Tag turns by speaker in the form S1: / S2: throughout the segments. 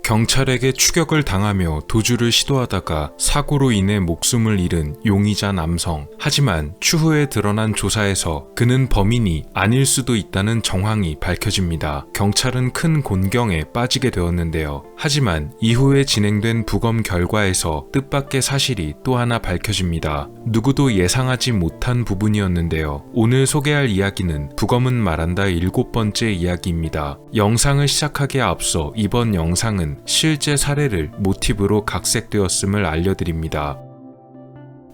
S1: 경찰에게 추격을 당하며 도주를 시도하다가 사고로 인해 목숨을 잃은 용의자 남성. 하지만 추후에 드러난 조사에서 그는 범인이 아닐 수도 있다는 정황이 밝혀집니다. 경찰은 큰 곤경에 빠지게 되었는데요. 하지만 이후에 진행된 부검 결과에서 뜻밖의 사실이 또 하나 밝혀집니다. 누구도 예상하지 못한 부분이었는데요. 오늘 소개할 이야기는 부검은 말한다 7번째 이야기입니다. 영상을 시작하기에 앞서 이번 영상은 실제 사례를 모티브로 각색되었음을 알려드립니다.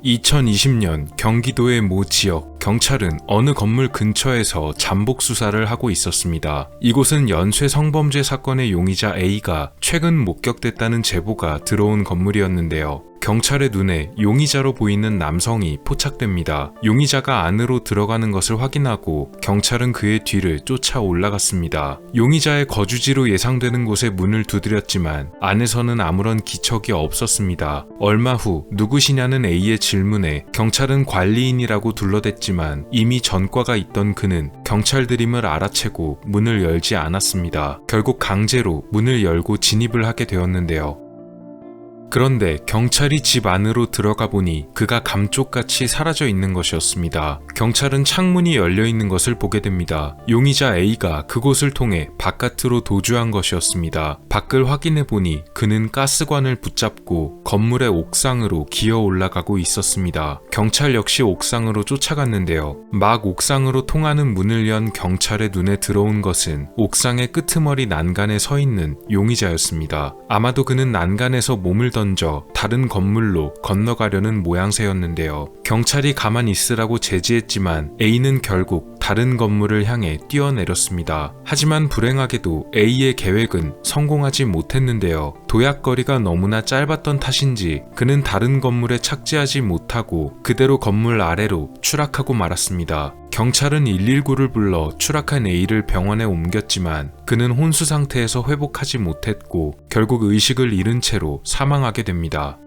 S1: 2020년 경기도의 모 지역, 경찰은 어느 건물 근처에서 잠복 수사를 하고 있었습니다. 이곳은 연쇄 성범죄 사건의 용의자 A가 최근 목격됐다는 제보가 들어온 건물이었는데요. 경찰의 눈에 용의자로 보이는 남성이 포착됩니다. 용의자가 안으로 들어가는 것을 확인하고 경찰은 그의 뒤를 쫓아 올라갔습니다. 용의자의 거주지로 예상되는 곳에 문을 두드렸지만 안에서는 아무런 기척이 없었습니다. 얼마 후 누구시냐는 A의 질문에 경찰은 관리인이라고 둘러댔지만 이미 전과가 있던 그는 경찰들임을 알아채고 문을 열지 않았습니다. 결국 강제로 문을 열고 진입을 하게 되었는데요. 그런데 경찰이 집 안으로 들어가 보니 그가 감쪽같이 사라져 있는 것이었습니다. 경찰은 창문이 열려 있는 것을 보게 됩니다. 용의자 A가 그곳을 통해 바깥으로 도주한 것이었습니다. 밖을 확인해 보니 그는 가스관을 붙잡고 건물의 옥상으로 기어 올라가고 있었습니다. 경찰 역시 옥상으로 쫓아갔는데요. 막 옥상으로 통하는 문을 연 경찰의 눈에 들어온 것은 옥상의 끄트머리 난간에 서 있는 용의자였습니다. 아마도 그는 난간에서 몸을 던져 다른 건물로 건너가려는 모양새였는데요. 경찰이 가만히 있으라고 제지했지만 A는 결국 다른 건물을 향해 뛰어내렸습니다. 하지만 불행하게도 A의 계획은 성공하지 못했는데요. 도약거리가 너무나 짧았던 탓인지 그는 다른 건물에 착지하지 못하고 그대로 건물 아래로 추락하고 말았습니다. 경찰은 119를 불러 추락한 A를 병원에 옮겼지만 그는 혼수 상태에서 회복하지 못했고 결국 의식을 잃은 채로 사망하게 됩니다.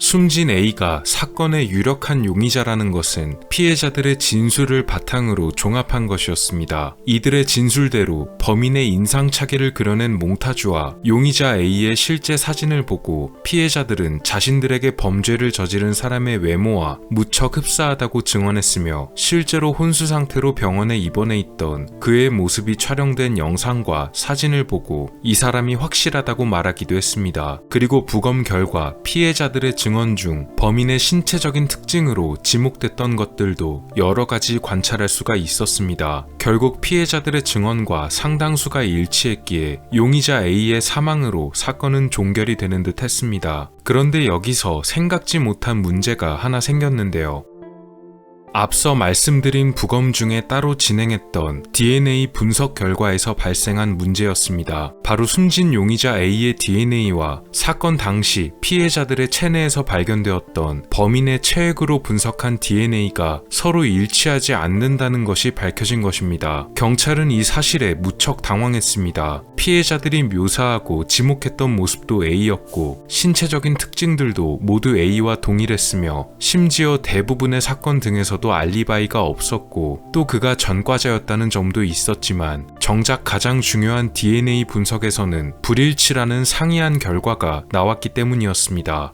S1: 숨진 A가 사건의 유력한 용의자라는 것은 피해자들의 진술을 바탕으로 종합한 것이었습니다. 이들의 진술대로 범인의 인상착의를 그려낸 몽타주와 용의자 A의 실제 사진을 보고 피해자들은 자신들에게 범죄를 저지른 사람의 외모와 무척 흡사하다고 증언했으며 실제로 혼수 상태로 병원에 입원해 있던 그의 모습이 촬영된 영상과 사진을 보고 이 사람이 확실하다고 말하기도 했습니다. 그리고 부검 결과 피해자들의 증언 중 범인의 신체적인 특징으로 지목됐던 것들도 여러 가지 관찰할 수가 있었습니다. 결국 피해자들의 증언과 상당수가 일치했기에 용의자 A의 사망으로 사건은 종결이 되는 듯 했습니다. 그런데 여기서 생각지 못한 문제가 하나 생겼는데요. 앞서 말씀드린 부검 중에 따로 진행했던 DNA 분석 결과에서 발생한 문제였습니다. 바로 숨진 용의자 A의 DNA와 사건 당시 피해자들의 체내에서 발견되었던 범인의 체액으로 분석한 DNA가 서로 일치하지 않는다는 것이 밝혀진 것입니다. 경찰은 이 사실에 무척 당황했습니다. 피해자들이 묘사하고 지목했던 모습도 A였고 신체적인 특징들도 모두 A와 동일했으며 심지어 대부분의 사건 등에서도 알리바이가 없었고 또 그가 전과자였다는 점도 있었지만 정작 가장 중요한 DNA 분석에서는 불일치라는 상이한 결과가 나왔기 때문이었습니다.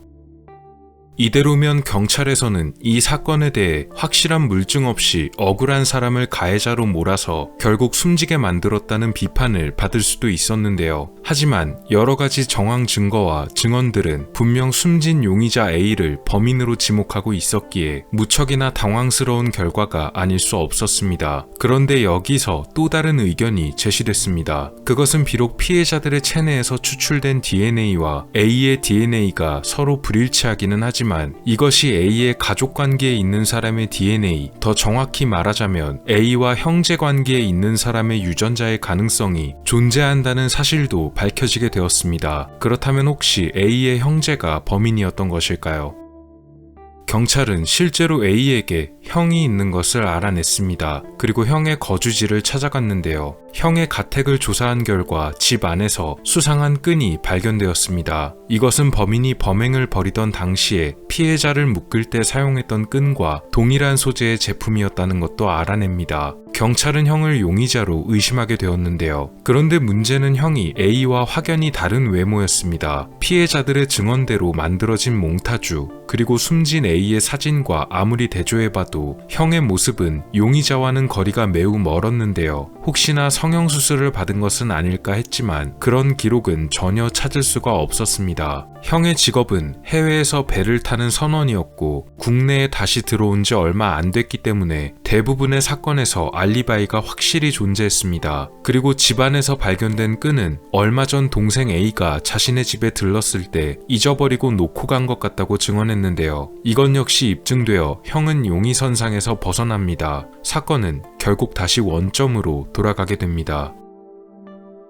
S1: 이대로면 경찰에서는 이 사건에 대해 확실한 물증 없이 억울한 사람을 가해자로 몰아서 결국 숨지게 만들었다는 비판을 받을 수도 있었는데요. 하지만 여러 가지 정황 증거와 증언들은 분명 숨진 용의자 A를 범인으로 지목하고 있었기에 무척이나 당황스러운 결과가 아닐 수 없었습니다. 그런데 여기서 또 다른 의견이 제시됐습니다. 그것은 비록 피해자들의 체내에서 추출된 DNA와 A의 DNA가 서로 불일치하기는 하지만 이것이 A의 가족관계에 있는 사람의 DNA, 더 정확히 말하자면 A와 형제관계에 있는 사람의 유전자의 가능성이 존재한다는 사실도 밝혀지게 되었습니다. 그렇다면 혹시 A의 형제가 범인이었던 것일까요? 경찰은 실제로 A에게 형이 있는 것을 알아냈습니다. 그리고 형의 거주지를 찾아갔는데요. 형의 가택을 조사한 결과 집 안에서 수상한 끈이 발견되었습니다. 이것은 범인이 범행을 벌이던 당시에 피해자를 묶을 때 사용했던 끈과 동일한 소재의 제품이었다는 것도 알아냅니다. 경찰은 형을 용의자로 의심하게 되었는데요. 그런데 문제는 형이 A와 확연히 다른 외모였습니다. 피해자들의 증언대로 만들어진 몽타주, 그리고 숨진 A의 사진과 아무리 대조해봐도 형의 모습은 용의자와는 거리가 매우 멀었는데요. 혹시나 성형수술을 받은 것은 아닐까 했지만 그런 기록은 전혀 찾을 수가 없었습니다. 형의 직업은 해외에서 배를 타는 선원이었고 국내에 다시 들어온 지 얼마 안 됐기 때문에 대부분의 사건에서 알리바이가 확실히 존재했습니다. 그리고 집안에서 발견된 끈은 얼마 전 동생 A가 자신의 집에 들렀을 때 잊어버리고 놓고 간 것 같다고 증언했는데요. 이건 역시 입증되어 형은 용의선상에서 벗어납니다. 사건은 결국 다시 원점으로 돌아가게 됩니다.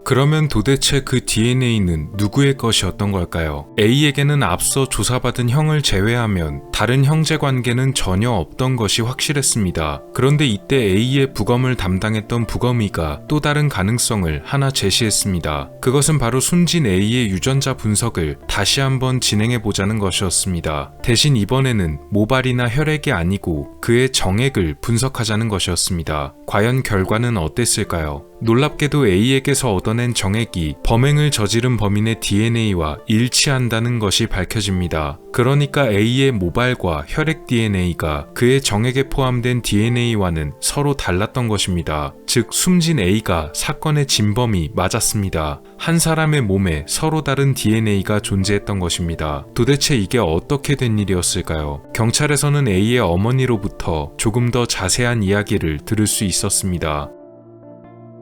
S1: 그러면 도대체 그 DNA는 누구의 것이었던 걸까요? A에게는 앞서 조사받은 형을 제외하면 다른 형제 관계는 전혀 없던 것이 확실했습니다. 그런데 이때 A의 부검을 담당했던 부검의가 또 다른 가능성을 하나 제시했습니다. 그것은 바로 숨진 A의 유전자 분석을 다시 한번 진행해보자는 것이었습니다. 대신 이번에는 모발이나 혈액이 아니고 그의 정액을 분석하자는 것이었습니다. 과연 결과는 어땠을까요? 놀랍게도 A에게서 얻어낸 정액이 범행을 저지른 범인의 DNA와 일치한다는 것이 밝혀집니다. 그러니까 A의 모발과 혈액 DNA가 그의 정액에 포함된 DNA와는 서로 달랐던 것입니다. 즉 숨진 A가 사건의 진범이 맞았습니다. 한 사람의 몸에 서로 다른 DNA가 존재했던 것입니다. 도대체 이게 어떻게 된 일이었을까요? 경찰에서는 A의 어머니로부터 조금 더 자세한 이야기를 들을 수 있었습니다.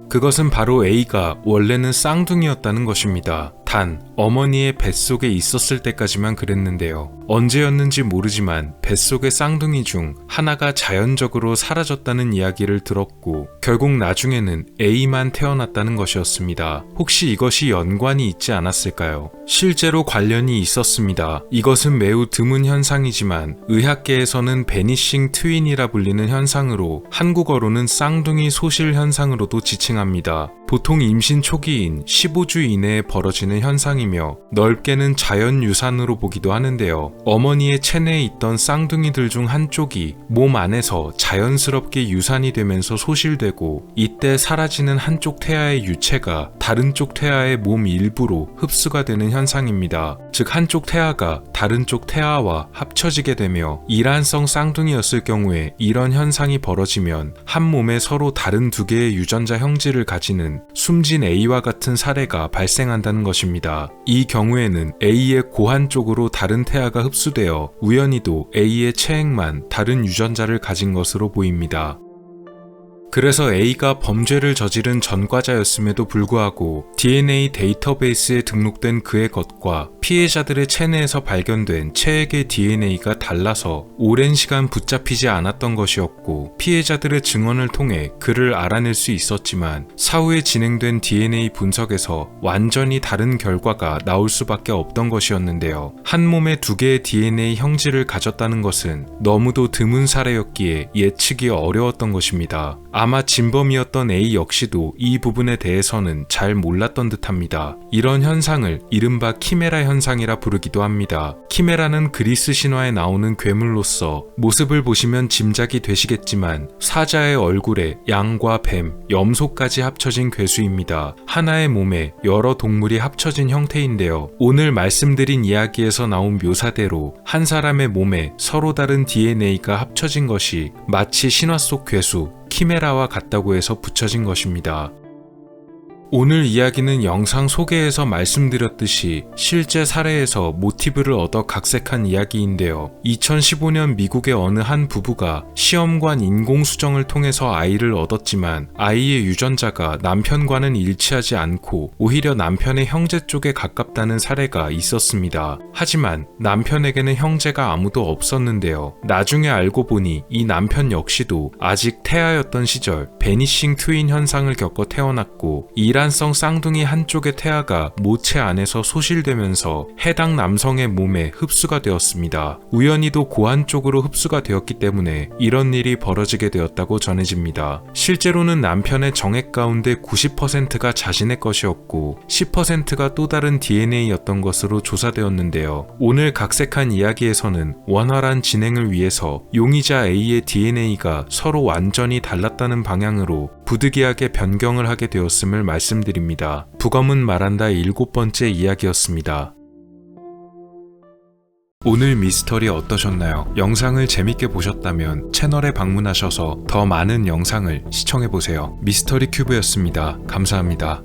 S1: 그것은 바로 A가 원래는 쌍둥이였다는 것입니다. 단 어머니의 뱃속에 있었을 때까지만 그랬는데요. 언제였는지 모르지만 뱃속의 쌍둥이 중 하나가 자연적으로 사라졌다는 이야기를 들었고 결국 나중에는 A만 태어났다는 것이었습니다. 혹시 이것이 연관이 있지 않았을까요? 실제로 관련이 있었습니다. 이것은 매우 드문 현상이지만 의학계에서는 베니싱 트윈이라 불리는 현상으로 한국어로는 쌍둥이 소실 현상으로도 지칭합니다. 보통 임신 초기인 15주 이내에 벌어지는 현상이며 넓게는 자연유산으로 보기도 하는데요. 어머니의 체내에 있던 쌍둥이들 중 한쪽이 몸 안에서 자연스럽게 유산이 되면서 소실되고 이때 사라지는 한쪽 태아의 유체가 다른 쪽 태아의 몸 일부로 흡수가 되는 현상입니다. 즉 한쪽 태아가 다른 쪽 태아와 합쳐지게 되며 이란성 쌍둥이였을 경우에 이런 현상이 벌어지면 한 몸에 서로 다른 두 개의 유전자 형질을 가지는 숨진 A와 같은 사례가 발생한다는 것입니다. 이 경우에는 A의 고환 쪽으로 다른 태아가 흡수되어 우연히도 A의 체액만 다른 유전자를 가진 것으로 보입니다. 그래서 A가 범죄를 저지른 전과자였음에도 불구하고 DNA 데이터베이스에 등록된 그의 것과 피해자들의 체내에서 발견된 체액의 DNA가 달라서 오랜 시간 붙잡히지 않았던 것이었고 피해자들의 증언을 통해 그를 알아낼 수 있었지만 사후에 진행된 DNA 분석에서 완전히 다른 결과가 나올 수밖에 없던 것이었는데요. 한 몸에 두 개의 DNA 형질을 가졌다는 것은 너무도 드문 사례였기에 예측이 어려웠던 것입니다. 아마 진범이었던 A 역시도 이 부분에 대해서는 잘 몰랐던 듯합니다. 이런 현상을 이른바 키메라 현상이라 부르기도 합니다. 키메라는 그리스 신화에 나오는 괴물로서 모습을 보시면 짐작이 되시겠지만 사자의 얼굴에 양과 뱀, 염소까지 합쳐진 괴수입니다. 하나의 몸에 여러 동물이 합쳐진 형태인데요. 오늘 말씀드린 이야기에서 나온 묘사대로 한 사람의 몸에 서로 다른 DNA가 합쳐진 것이 마치 신화 속 괴수 키메라와 같다고 해서 붙여진 것입니다. 오늘 이야기는 영상 소개에서 말씀드렸듯이 실제 사례에서 모티브를 얻어 각색한 이야기인데요. 2015년 미국의 어느 한 부부가 시험관 인공수정을 통해서 아이를 얻었지만 아이의 유전자가 남편과는 일치하지 않고 오히려 남편의 형제 쪽에 가깝다는 사례가 있었습니다. 하지만 남편에게는 형제가 아무도 없었는데요. 나중에 알고 보니 이 남편 역시도 아직 태아였던 시절 베니싱 트윈 현상을 겪어 태어났고 이란 이란성 쌍둥이 한쪽의 태아가 모체 안에서 소실되면서 해당 남성의 몸에 흡수가 되었습니다. 우연히도 고안 쪽으로 흡수가 되었기 때문에 이런 일이 벌어지게 되었다고 전해집니다. 실제로는 남편의 정액 가운데 90%가 자신의 것이었고 10%가 또 다른 DNA였던 것으로 조사되었는데요. 오늘 각색한 이야기에서는 원활한 진행을 위해서 용의자 A의 DNA가 서로 완전히 달랐다는 방향으로 부득이하게 변경을 하게 되었음을 말씀드립니다. 부검은 말한다 7번째 이야기였습니다. 오늘 미스터리 어떠셨나요? 영상을 재밌게 보셨다면 채널에 방문하셔서 더 많은 영상을 시청해보세요. 미스터리 큐브였습니다. 감사합니다.